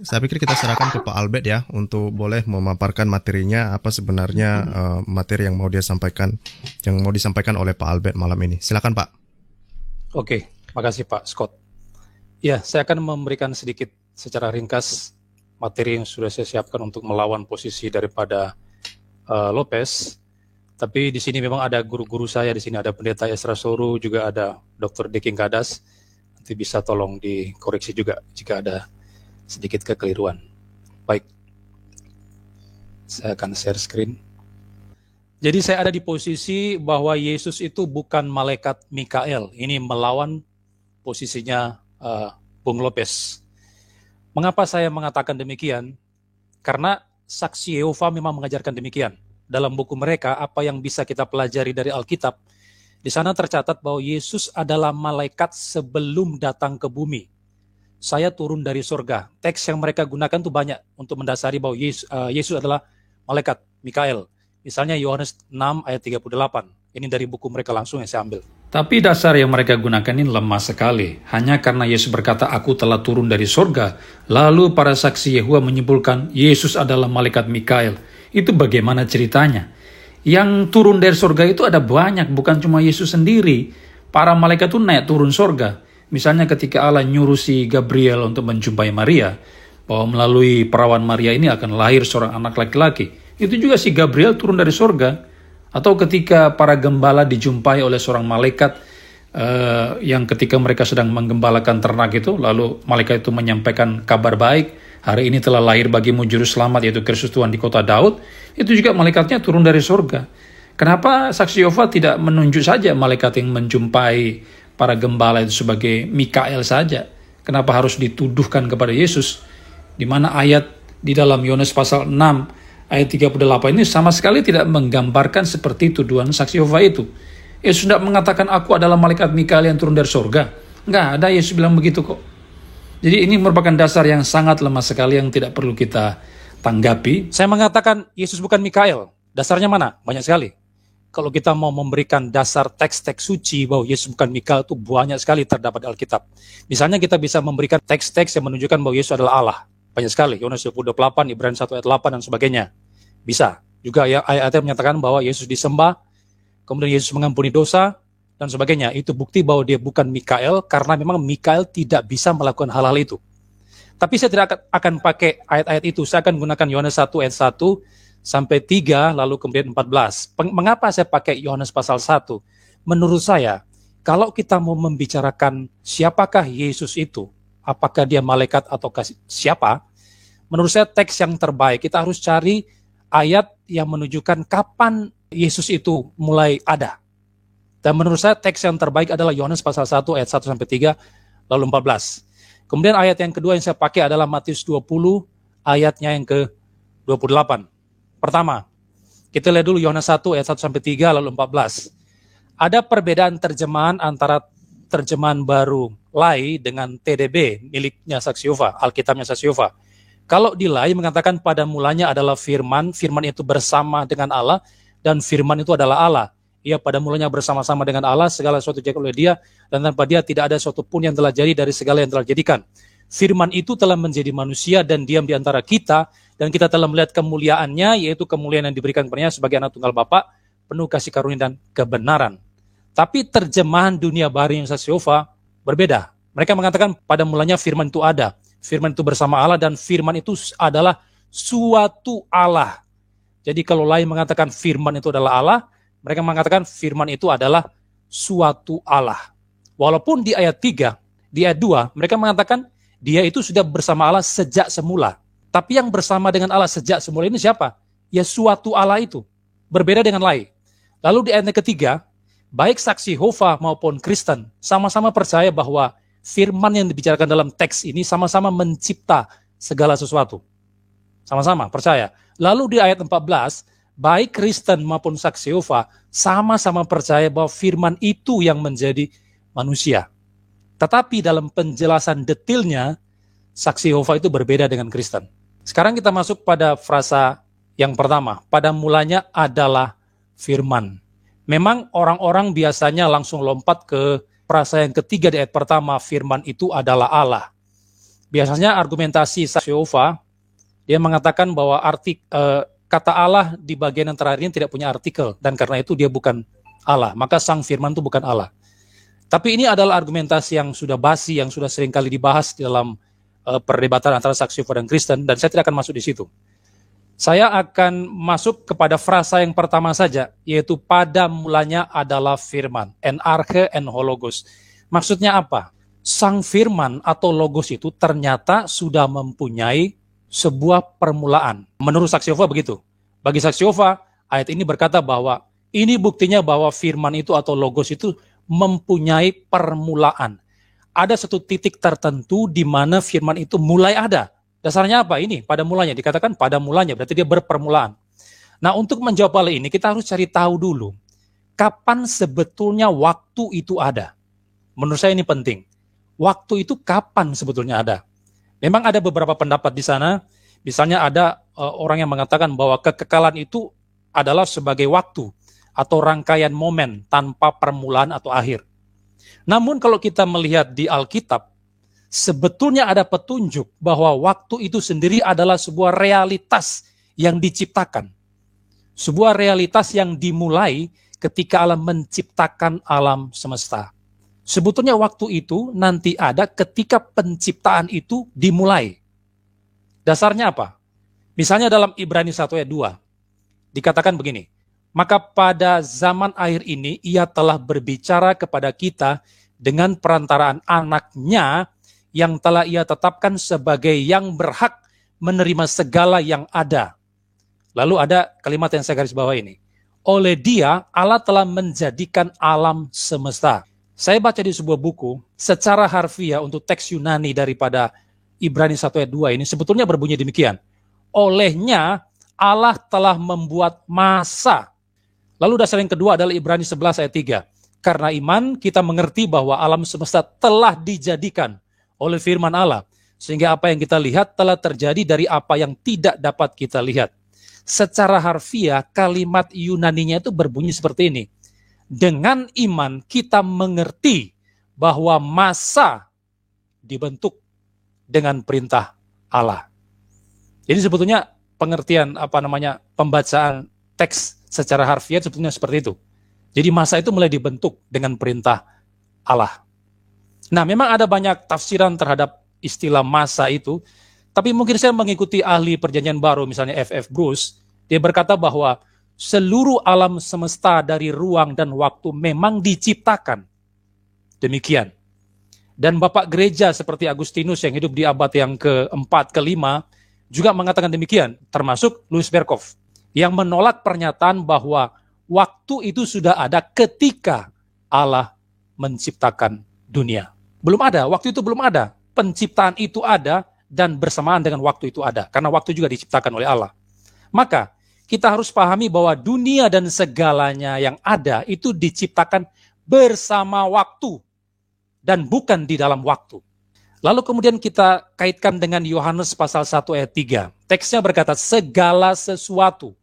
Saya pikir kita serahkan ke Pak Albert ya untuk boleh memaparkan materinya apa sebenarnya materi yang mau dia sampaikan, yang mau disampaikan oleh Pak Albert malam ini. Silakan Pak. Oke, makasih Pak Scott. Ya, saya akan memberikan sedikit secara ringkas materi yang sudah saya siapkan untuk melawan posisi daripada Lopez. Tapi di sini memang ada guru-guru saya, di sini ada Pendeta Esra Soru, juga ada Dr. Deking Kadas. Nanti bisa tolong dikoreksi juga jika ada sedikit kekeliruan. Baik, saya akan share screen. Jadi saya ada di posisi bahwa Yesus itu bukan malaikat Mikael. Ini melawan posisinya Bung Lopez. Mengapa saya mengatakan demikian? Karena saksi Yehova memang mengajarkan demikian. Dalam buku mereka, apa yang bisa kita pelajari dari Alkitab, di sana tercatat bahwa Yesus adalah malaikat sebelum datang ke bumi. Saya turun dari surga. Teks yang mereka gunakan itu banyak untuk mendasari bahwa Yesus adalah malaikat Mikael. Misalnya Yohanes 6 ayat 38. Ini dari buku mereka langsung yang saya ambil. Tapi dasar yang mereka gunakan ini lemah sekali. Hanya karena Yesus berkata, "Aku telah turun dari surga." Lalu para saksi Yehova menyimpulkan, Yesus adalah malaikat Mikael. Itu bagaimana ceritanya? Yang turun dari surga itu ada banyak, bukan cuma Yesus sendiri. Para malaikat itu naik turun surga. Misalnya ketika Allah nyuruh si Gabriel untuk menjumpai Maria, bahwa melalui perawan Maria ini akan lahir seorang anak laki-laki. Itu juga si Gabriel turun dari surga. Atau ketika para gembala dijumpai oleh seorang malaikat yang ketika mereka sedang menggembalakan ternak itu, lalu malaikat itu menyampaikan kabar baik, hari ini telah lahir bagimu juru selamat yaitu Kristus Tuhan di kota Daud, itu juga malaikatnya turun dari surga. Kenapa saksi Yehova tidak menunjuk saja malaikat yang menjumpai para gembala itu sebagai Mikael saja? Kenapa harus dituduhkan kepada Yesus? Di mana ayat di dalam Yohanes pasal 6 ayat 38 ini sama sekali tidak menggambarkan seperti tuduhan saksi Yehova itu. Yesus tidak mengatakan aku adalah malaikat Mikael yang turun dari surga. Enggak ada Yesus bilang begitu kok. Jadi ini merupakan dasar yang sangat lemah sekali yang tidak perlu kita tanggapi. Saya mengatakan Yesus bukan Mikael. Dasarnya mana? Banyak sekali. Kalau kita mau memberikan dasar teks-teks suci bahwa Yesus bukan Mikael itu banyak sekali terdapat di Alkitab. Misalnya kita bisa memberikan teks-teks yang menunjukkan bahwa Yesus adalah Allah. Banyak sekali. Yohanes 20:28, Ibrani 1 ayat 8 dan sebagainya. Bisa. Juga ya, ayat-ayat yang menyatakan bahwa Yesus disembah, kemudian Yesus mengampuni dosa, dan sebagainya. Itu bukti bahwa dia bukan Mikael, karena memang Mikael tidak bisa melakukan hal-hal itu. Tapi saya tidak akan pakai ayat-ayat itu. Saya akan gunakan Yohanes 1 ayat 1 sampai 3, lalu kemudian 14. Mengapa saya pakai Yohanes pasal 1? Menurut saya, kalau kita mau membicarakan siapakah Yesus itu, apakah dia malaikat atau siapa, menurut saya teks yang terbaik, kita harus cari ayat yang menunjukkan kapan Yesus itu mulai ada. Dan menurut saya teks yang terbaik adalah Yohanes pasal 1 ayat 1 sampai 3 lalu 14. Kemudian ayat yang kedua yang saya pakai adalah Matius 20 ayatnya yang ke-28. Pertama, kita lihat dulu Yohanes 1 ayat 1 sampai 3 lalu 14. Ada perbedaan terjemahan antara terjemahan baru Lai dengan TDB miliknya Saksi Yehova, Alkitabnya Saksi Yehova. Kalau di Lai mengatakan pada mulanya adalah firman, firman itu bersama dengan Allah dan firman itu adalah Allah. Ia pada mulanya bersama-sama dengan Allah, segala sesuatu dijadikan oleh dia, dan tanpa dia tidak ada sesuatu pun yang telah jadi dari segala yang telah dijadikan. Firman itu telah menjadi manusia dan diam di antara kita, dan kita telah melihat kemuliaannya, yaitu kemuliaan yang diberikan kepadanya sebagai anak tunggal Bapa, penuh kasih karunia dan kebenaran. Tapi terjemahan dunia baru yang Saksi Yehova berbeda. Mereka mengatakan pada mulanya firman itu ada, firman itu bersama Allah, dan firman itu adalah suatu Allah. Jadi kalau lain mengatakan firman itu adalah Allah, mereka mengatakan firman itu adalah suatu Allah. Walaupun di ayat 3, di ayat 2, mereka mengatakan dia itu sudah bersama Allah sejak semula. Tapi yang bersama dengan Allah sejak semula ini siapa? Ya suatu Allah itu. Berbeda dengan lain. Lalu di ayat ketiga, baik saksi Yehova maupun Kristen sama-sama percaya bahwa firman yang dibicarakan dalam teks ini sama-sama mencipta segala sesuatu. Sama-sama percaya. Lalu di ayat 14, baik Kristen maupun saksi Yehova sama-sama percaya bahwa firman itu yang menjadi manusia. Tetapi dalam penjelasan detailnya, saksi Yehova itu berbeda dengan Kristen. Sekarang kita masuk pada frasa yang pertama. Pada mulanya adalah firman. Memang orang-orang biasanya langsung lompat ke frasa yang ketiga di ayat pertama, firman itu adalah Allah. Biasanya argumentasi saksi Yehova, dia mengatakan bahwa kata Allah di bagian yang terakhir ini tidak punya artikel, dan karena itu dia bukan Allah, maka Sang Firman itu bukan Allah. Tapi ini adalah argumentasi yang sudah basi, yang sudah sering kali dibahas di dalam perdebatan antara saksi Yehova dan Kristen, dan saya tidak akan masuk di situ. Saya akan masuk kepada frasa yang pertama saja, yaitu pada mulanya adalah firman, en arche en hologos. Maksudnya apa? Sang Firman atau Logos itu ternyata sudah mempunyai sebuah permulaan. Menurut saksi Yehova begitu. Bagi saksi Yehova, ayat ini berkata bahwa ini buktinya bahwa Firman itu atau Logos itu mempunyai permulaan. Ada satu titik tertentu di mana Firman itu mulai ada. Dasarnya apa? Ini pada mulanya, dikatakan pada mulanya, berarti dia berpermulaan. Nah, untuk menjawab hal ini kita harus cari tahu dulu kapan sebetulnya waktu itu ada. Menurut saya ini penting. Waktu itu kapan sebetulnya ada? Memang ada beberapa pendapat di sana. Misalnya ada orang yang mengatakan bahwa kekekalan itu adalah sebagai waktu atau rangkaian momen tanpa permulaan atau akhir. Namun kalau kita melihat di Alkitab, sebetulnya ada petunjuk bahwa waktu itu sendiri adalah sebuah realitas yang diciptakan. Sebuah realitas yang dimulai ketika Allah menciptakan alam semesta. Sebetulnya waktu itu nanti ada ketika penciptaan itu dimulai. Dasarnya apa? Misalnya dalam Ibrani 1 ayat 2, dikatakan begini, maka pada zaman akhir ini ia telah berbicara kepada kita dengan perantaraan anaknya yang telah ia tetapkan sebagai yang berhak menerima segala yang ada. Lalu ada kalimat yang saya garis bawah ini. Oleh dia, Allah telah menjadikan alam semesta. Saya baca di sebuah buku, secara harfiah untuk teks Yunani daripada Ibrani 1 ayat 2 ini sebetulnya berbunyi demikian. Olehnya Allah telah membuat masa. Lalu dasar yang kedua adalah Ibrani 11 ayat 3. Karena iman kita mengerti bahwa alam semesta telah dijadikan oleh firman Allah. Sehingga apa yang kita lihat telah terjadi dari apa yang tidak dapat kita lihat. Secara harfiah kalimat Yunaninya itu berbunyi seperti ini. Dengan iman kita mengerti bahwa masa dibentuk dengan perintah Allah. Jadi sebetulnya pengertian pembacaan teks secara harfiah sebetulnya seperti itu. Jadi masa itu mulai dibentuk dengan perintah Allah. Nah, memang ada banyak tafsiran terhadap istilah masa itu, tapi mungkin saya mengikuti ahli perjanjian baru misalnya F.F. Bruce, dia berkata bahwa seluruh alam semesta dari ruang dan waktu memang diciptakan. Demikian. Dan Bapak Gereja seperti Agustinus yang hidup di abad yang keempat, kelima, juga mengatakan demikian, termasuk Louis Berkhof, yang menolak pernyataan bahwa waktu itu sudah ada ketika Allah menciptakan dunia. Belum ada, waktu itu belum ada. Penciptaan itu ada dan bersamaan dengan waktu itu ada. Karena waktu juga diciptakan oleh Allah. Maka, kita harus pahami bahwa dunia dan segalanya yang ada itu diciptakan bersama waktu dan bukan di dalam waktu. Lalu kemudian kita kaitkan dengan Yohanes pasal 1 ayat 3. Teksnya berkata, segala sesuatu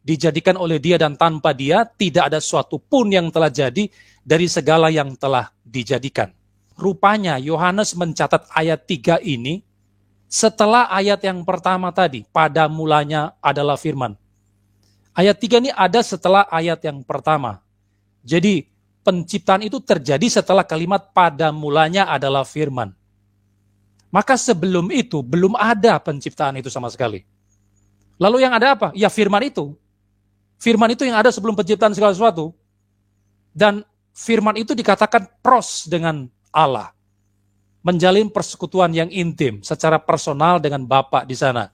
dijadikan oleh dia dan tanpa dia tidak ada sesuatu pun yang telah jadi dari segala yang telah dijadikan. Rupanya Yohanes mencatat ayat 3 ini setelah ayat yang pertama tadi, pada mulanya adalah firman. Ayat 3 ini ada setelah ayat yang pertama. Jadi penciptaan itu terjadi setelah kalimat pada mulanya adalah firman. Maka sebelum itu belum ada penciptaan itu sama sekali. Lalu yang ada apa? Ya firman itu. Firman itu yang ada sebelum penciptaan segala sesuatu. Dan firman itu dikatakan pros dengan Allah. Menjalin persekutuan yang intim secara personal dengan Bapa di sana.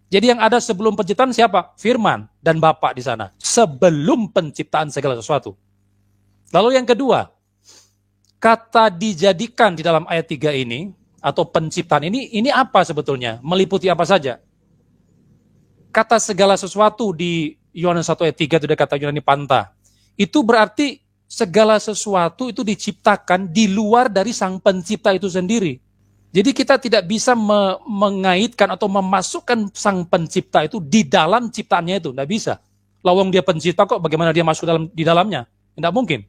Jadi yang ada sebelum penciptaan siapa? Firman dan Bapa di sana. Sebelum penciptaan segala sesuatu. Lalu yang kedua, kata dijadikan di dalam ayat 3 ini, atau penciptaan ini apa sebetulnya? Meliputi apa saja? Kata segala sesuatu di Yohanes 1 ayat 3 itu ada kata Yunani panta. Itu berarti segala sesuatu itu diciptakan di luar dari sang pencipta itu sendiri. Jadi kita tidak bisa mengaitkan atau memasukkan sang pencipta itu di dalam ciptaannya itu. Tidak bisa. Lawang dia pencipta kok, bagaimana dia masuk di dalamnya? Tidak mungkin.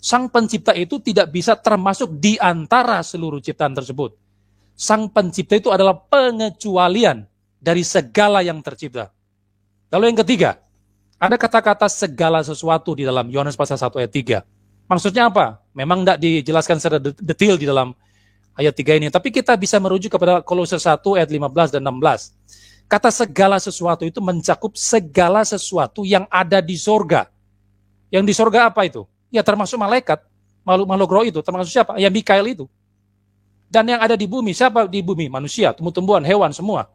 Sang pencipta itu tidak bisa termasuk di antara seluruh ciptaan tersebut. Sang pencipta itu adalah pengecualian dari segala yang tercipta. Lalu yang ketiga, ada kata-kata segala sesuatu di dalam Yohanes pasal 1 ayat 3. Maksudnya apa? Memang tidak dijelaskan secara detail di dalam ayat 3 ini, tapi kita bisa merujuk kepada Kolose 1 ayat 15 dan 16. Kata segala sesuatu itu mencakup segala sesuatu yang ada di sorga. Yang di sorga apa itu? Ya termasuk malaikat, makhluk-makhluk roh itu, termasuk siapa? Ya Mikael itu. Dan yang ada di bumi, siapa di bumi? Manusia, tumbuh-tumbuhan, hewan, semua.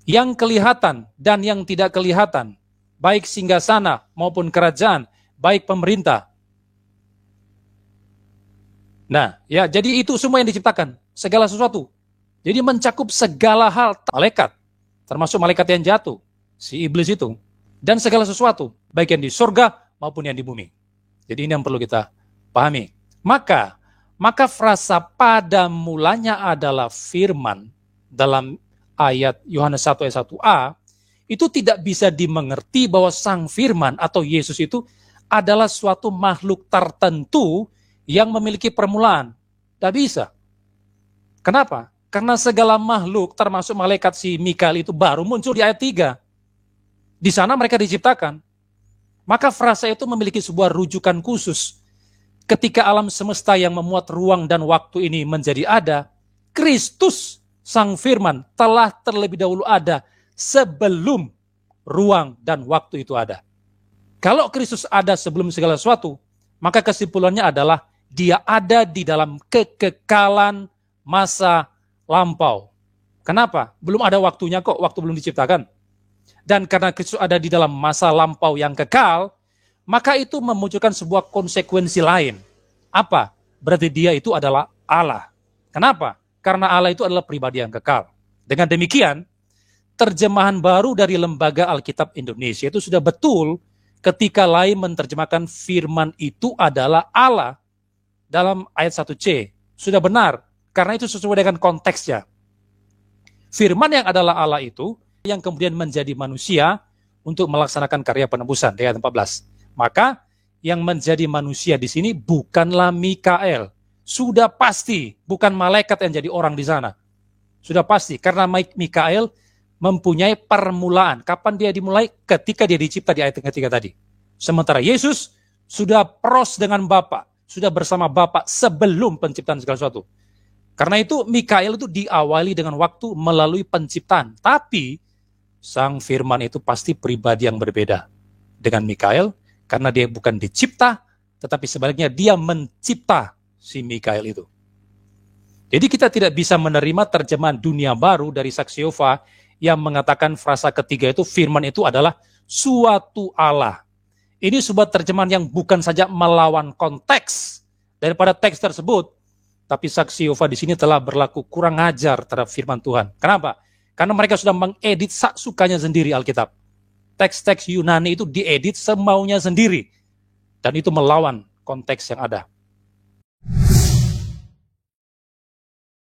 Yang kelihatan dan yang tidak kelihatan, baik singgasana maupun kerajaan, baik pemerintah. Nah, ya jadi itu semua yang diciptakan, segala sesuatu. Jadi mencakup segala hal, malaikat, termasuk malaikat yang jatuh, si iblis itu, dan segala sesuatu, baik yang di surga maupun yang di bumi. Jadi ini yang perlu kita pahami. Maka frasa pada mulanya adalah firman dalam ayat Yohanes 1 ayat 1a, itu tidak bisa dimengerti bahwa sang firman atau Yesus itu adalah suatu makhluk tertentu yang memiliki permulaan. Tidak bisa. Kenapa? Karena segala makhluk termasuk malaikat si Mikael itu baru muncul di ayat 3. Di sana mereka diciptakan. Maka frasa itu memiliki sebuah rujukan khusus. Ketika alam semesta yang memuat ruang dan waktu ini menjadi ada, Kristus sang firman telah terlebih dahulu ada sebelum ruang dan waktu itu ada. Kalau Kristus ada sebelum segala sesuatu, maka kesimpulannya adalah dia ada di dalam kekekalan masa lampau. Kenapa? Belum ada waktunya kok, waktu belum diciptakan. Dan karena Kristus ada di dalam masa lampau yang kekal, maka itu memunculkan sebuah konsekuensi lain. Apa? Berarti dia itu adalah Allah. Kenapa? Karena Allah itu adalah pribadi yang kekal. Dengan demikian, terjemahan baru dari Lembaga Alkitab Indonesia itu sudah betul ketika lain menerjemahkan firman itu adalah Allah dalam ayat 1c. Sudah benar, karena itu sesuai dengan konteksnya. Firman yang adalah Allah itu yang kemudian menjadi manusia untuk melaksanakan karya penebusan di ayat 14. Maka yang menjadi manusia di sini bukanlah Mikael. Sudah pasti bukan malaikat yang jadi orang di sana. Sudah pasti karena Mikael mempunyai permulaan. Kapan dia dimulai? Ketika dia dicipta di ayat ketiga tadi. Sementara Yesus sudah pros dengan Bapa, sudah bersama Bapa sebelum penciptaan segala sesuatu. Karena itu Mikael itu diawali dengan waktu melalui penciptaan. Tapi sang firman itu pasti pribadi yang berbeda dengan Mikael. Karena dia bukan dicipta, tetapi sebaliknya dia mencipta si Mikael itu. Jadi kita tidak bisa menerima terjemahan dunia baru dari Saksi Yehova yang mengatakan frasa ketiga itu firman itu adalah suatu Allah. Ini sebuah terjemahan yang bukan saja melawan konteks daripada teks tersebut, tapi Saksi Yehova di sini telah berlaku kurang ajar terhadap firman Tuhan. Kenapa? Karena mereka sudah mengedit sukanya sendiri Alkitab. Teks-teks Yunani itu diedit semaunya sendiri. Dan itu melawan konteks yang ada.